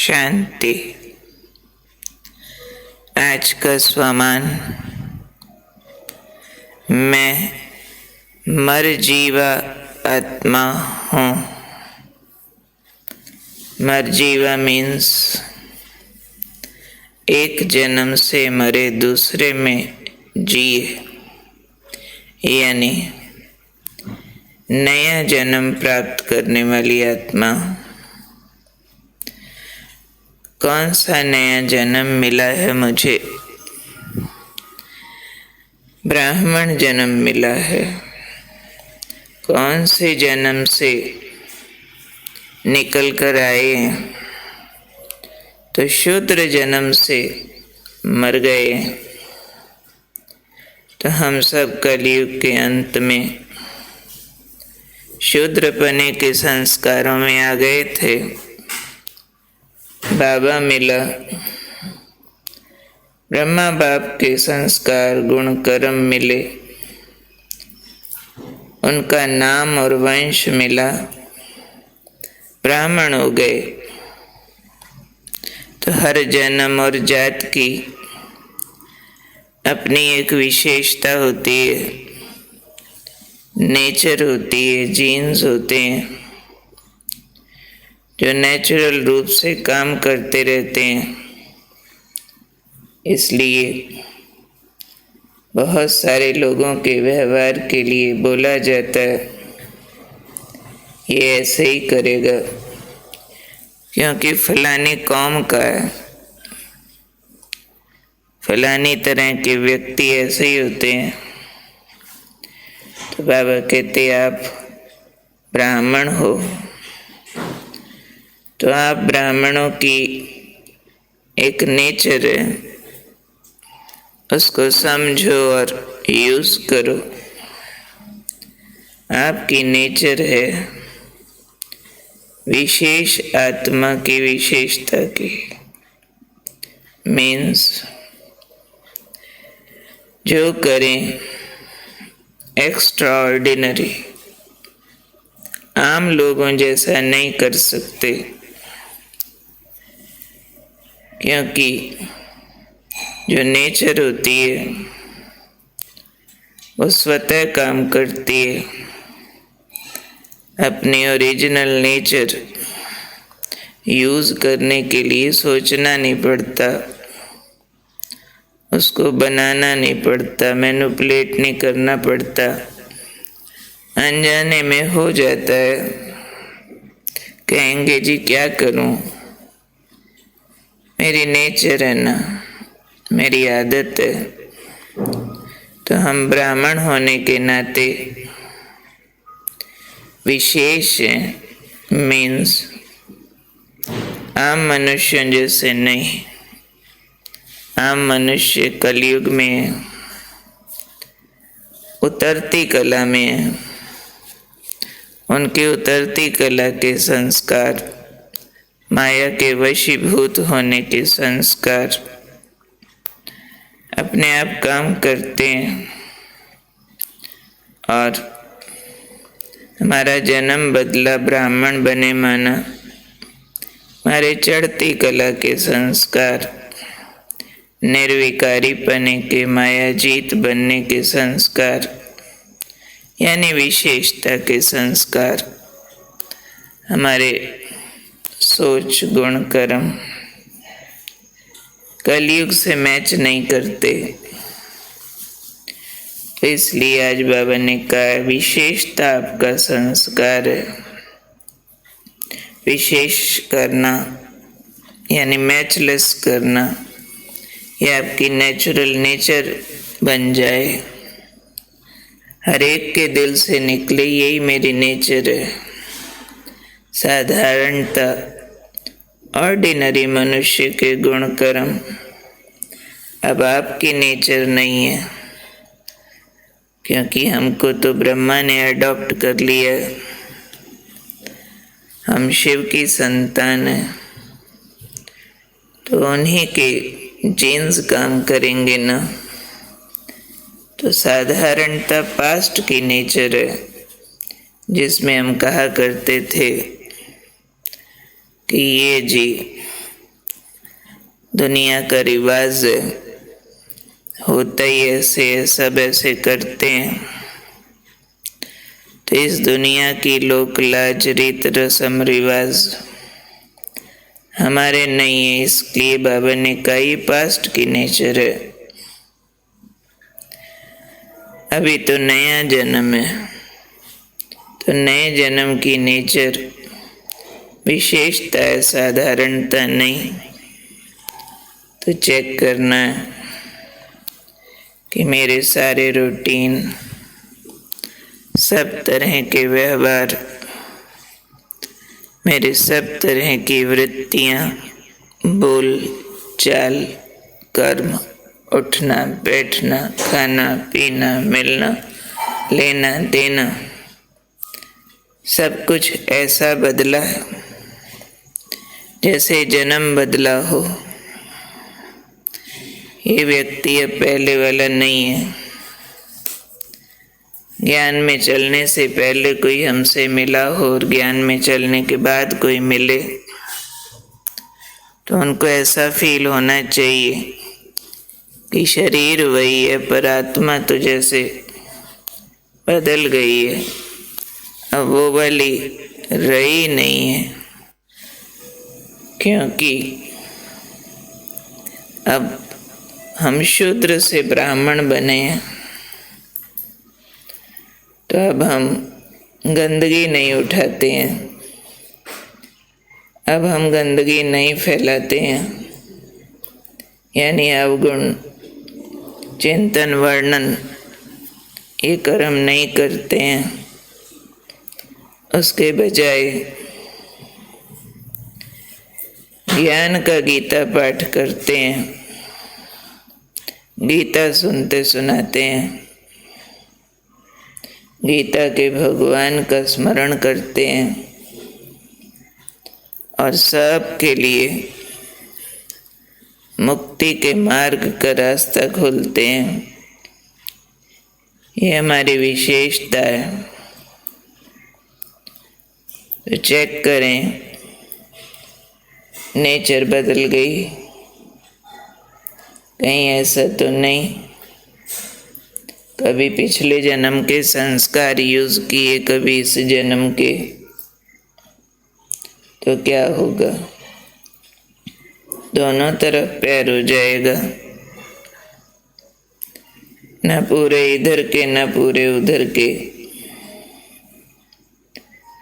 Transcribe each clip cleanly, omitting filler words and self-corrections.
शांति। आज का स्वमान, मैं मरजीवा आत्मा हूँ। मरजीवा मीन्स एक जन्म से मरे दूसरे में जिए, यानी नया जन्म प्राप्त करने वाली आत्मा। कौन सा नया जन्म मिला है मुझे? ब्राह्मण जन्म मिला है। कौन से जन्म से निकल कर आए? तो शूद्र जन्म से मर गए। तो हम सब कलयुग के अंत में शूद्रपने के संस्कारों में आ गए थे। बाबा मिला, ब्रह्मा बाप के संस्कार गुण कर्म मिले, उनका नाम और वंश मिला, ब्राह्मण हो गए। तो हर जन्म और जात की अपनी एक विशेषता होती है, नेचर होती है, जीन्स होते हैं जो नेचुरल रूप से काम करते रहते हैं। इसलिए बहुत सारे लोगों के व्यवहार के लिए बोला जाता है, ये ऐसे ही करेगा क्योंकि फलानी कौम का है, फलानी तरह के व्यक्ति ऐसे ही होते हैं। तो बाबा कहते आप ब्राह्मण हो, तो आप ब्राह्मणों की एक नेचर है, उसको समझो और यूज करो। आपकी नेचर है विशेष आत्मा की विशेषता की। मीन्स जो करें एक्स्ट्राऑर्डिनरी, आम लोगों जैसा नहीं कर सकते, क्योंकि जो नेचर होती है वो स्वतः काम करती है। अपनी ओरिजिनल नेचर यूज करने के लिए सोचना नहीं पड़ता, उसको बनाना नहीं पड़ता, मैनिपुलेट नहीं करना पड़ता, अनजाने में हो जाता है। कहेंगे जी क्या करूं, मेरी नेचर है ना, मेरी आदत है। तो हम ब्राह्मण होने के नाते विशेष हैं, मीन्स आम मनुष्यों जैसे नहीं। आम मनुष्य कलयुग में उतरती कला में है, उनके उतरती कला के संस्कार, माया के वशीभूत होने के संस्कार अपने आप काम करते हैं। और हमारा जन्म बदला, ब्राह्मण बने माना, हमारे चढ़ती कला के संस्कार, निर्विकारी पने के, मायाजीत बनने के संस्कार, यानी विशेषता के संस्कार, हमारे सोच गुण कर्म कलयुग से मैच नहीं करते। इसलिए आज बाबा ने कहा विशेषता आपका संस्कार है। विशेष करना यानी मैचलेस करना, यह आपकी नेचुरल नेचर बन जाए। हर एक के दिल से निकले यही मेरी नेचर है। साधारणता, ऑर्डिनरी मनुष्य के गुण कर्म अब आपकी नेचर नहीं है, क्योंकि हमको तो ब्रह्मा ने अडॉप्ट कर लिया। हम शिव की संतान हैं, तो उन्हीं के जीन्स काम करेंगे ना। तो साधारणता पास्ट की नेचर है, जिसमें हम कहा करते थे कि ये जी दुनिया का रिवाज होता ही ऐसे है, सब ऐसे करते हैं। तो इस दुनिया की लोक लाज, रीत, रस्म, रिवाज हमारे नहीं है, इसलिए बाबा ने कहा ये पास्ट की नेचर है। अभी तो नया जन्म है, तो नए जन्म की नेचर विशेषता है, साधारणता नहीं। तो चेक करना है कि मेरे सारे रूटीन, सब तरह के व्यवहार, मेरे सब तरह की वृत्तियाँ, बोल चाल, कर्म, उठना बैठना, खाना पीना, मिलना लेना देना, सब कुछ ऐसा बदला है जैसे जन्म बदला हो। ये व्यक्ति अब पहले वाला नहीं है। ज्ञान में चलने से पहले कोई हमसे मिला हो और ज्ञान में चलने के बाद कोई मिले तो उनको ऐसा फील होना चाहिए कि शरीर वही है पर आत्मा तो जैसे बदल गई है, अब वो वाली रही नहीं है। क्योंकि अब हम शूद्र से ब्राह्मण बने हैं, तो अब हम गंदगी नहीं उठाते हैं, अब हम गंदगी नहीं फैलाते हैं, यानी अवगुण चिंतन वर्णन ये कर्म नहीं करते हैं। उसके बजाय ज्ञान का गीता पाठ करते हैं, गीता सुनते सुनाते हैं, गीता के भगवान का स्मरण करते हैं और सब के लिए मुक्ति के मार्ग का रास्ता खोलते हैं। ये हमारी विशेषता है। तो चेक करें, नेचर बदल गई? कहीं ऐसा तो नहीं? कभी पिछले जन्म के संस्कार यूज किए, कभी इस जन्म के, तो क्या होगा? दोनों तरफ पैर हो जाएगा, न पूरे इधर के न पूरे उधर के।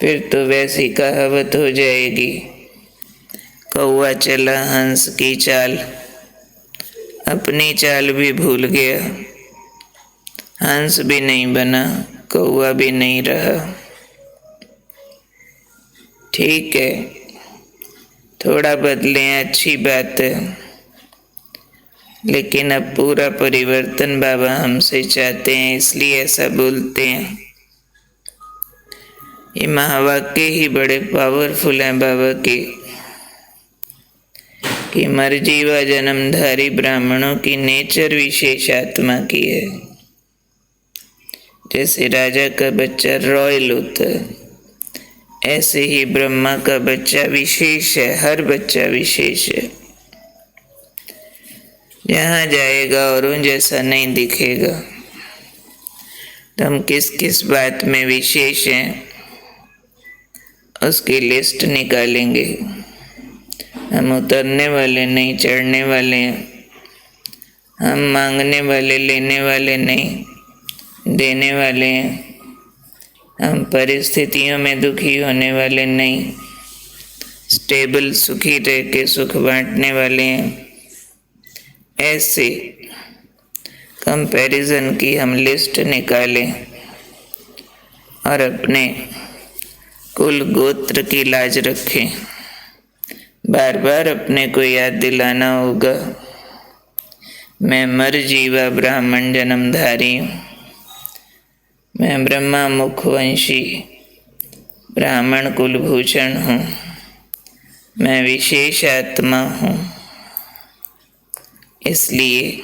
फिर तो वैसी कहावत हो जाएगी, कौवा चला हंस की चाल, अपनी चाल भी भूल गया, हंस भी नहीं बना, कौवा भी नहीं रहा। ठीक है, थोड़ा बदलें, अच्छी बात है, लेकिन अब पूरा परिवर्तन बाबा हमसे चाहते हैं, इसलिए ऐसा बोलते हैं। ये महावाक्य ही बड़े पावरफुल हैं बाबा के, कि मरजीवा जन्मधारी ब्राह्मणों की नेचर विशेष आत्मा की है। जैसे राजा का बच्चा रॉयल होता है, ऐसे ही ब्रह्मा का बच्चा विशेष है, हर बच्चा विशेष है। जहाँ जाएगा और उन जैसा नहीं दिखेगा। तो हम किस किस बात में विशेष हैं उसकी लिस्ट निकालेंगे। हम उतरने वाले नहीं, चढ़ने वाले हैं। हम मांगने वाले, लेने वाले नहीं, देने वाले हैं। हम परिस्थितियों में दुखी होने वाले नहीं, स्टेबल सुखी रह के सुख बांटने वाले हैं। ऐसे कंपैरिजन की हम लिस्ट निकालें और अपने कुल गोत्र की लाज रखें। बार बार अपने को याद दिलाना होगा, मैं मरजीवा ब्राह्मण जन्मधारी हूँ, मैं ब्रह्मा मुखवंशी ब्राह्मण कुलभूषण हूँ, मैं विशेष आत्मा हूँ। इसलिए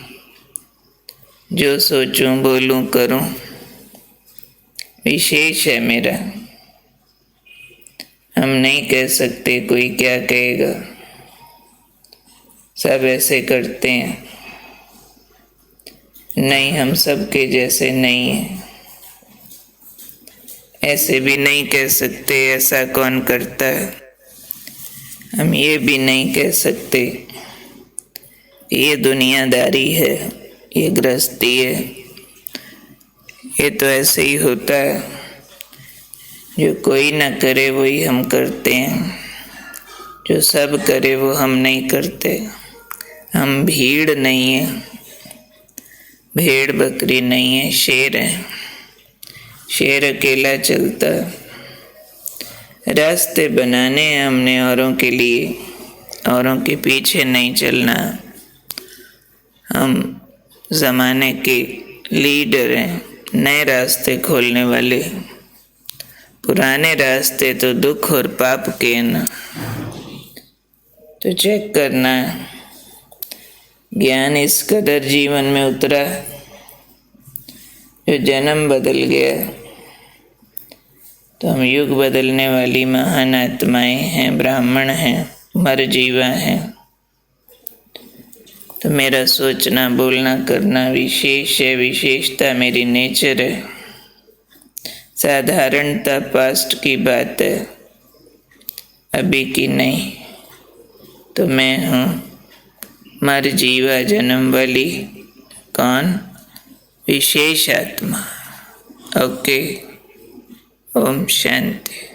जो सोचूं बोलूं करूं विशेष है मेरा। हम नहीं कह सकते कोई क्या कहेगा, सब ऐसे करते हैं। नहीं, हम सबके जैसे नहीं हैं। ऐसे भी नहीं कह सकते ऐसा कौन करता है। हम ये भी नहीं कह सकते ये दुनियादारी है, ये गृहस्थी है, ये तो ऐसे ही होता है। जो कोई ना करे वही हम करते हैं, जो सब करे वो हम नहीं करते। हम भीड़ नहीं है, भेड़ बकरी नहीं है, शेर है। शेर अकेला चलता है। रास्ते बनाने हैं हमने औरों के लिए, औरों के पीछे नहीं चलना। हम ज़माने के लीडर हैं, नए रास्ते खोलने वाले। पुराने रास्ते तो दुख और पाप के हैं ना। तो चेक करना है, ज्ञान इस कदर जीवन में उतरा जो जन्म बदल गया। तो हम युग बदलने वाली महान आत्माएं हैं, ब्राह्मण हैं, मरजीवा हैं। तो मेरा सोचना बोलना करना विशेष है, विशेषता मेरी नेचर है। साधारणता पास्ट की बात है, अभी की नहीं। तो मैं हूँ मरजीवा जन्म वाली कौन? विशेष आत्मा। ओके, ओम शांति।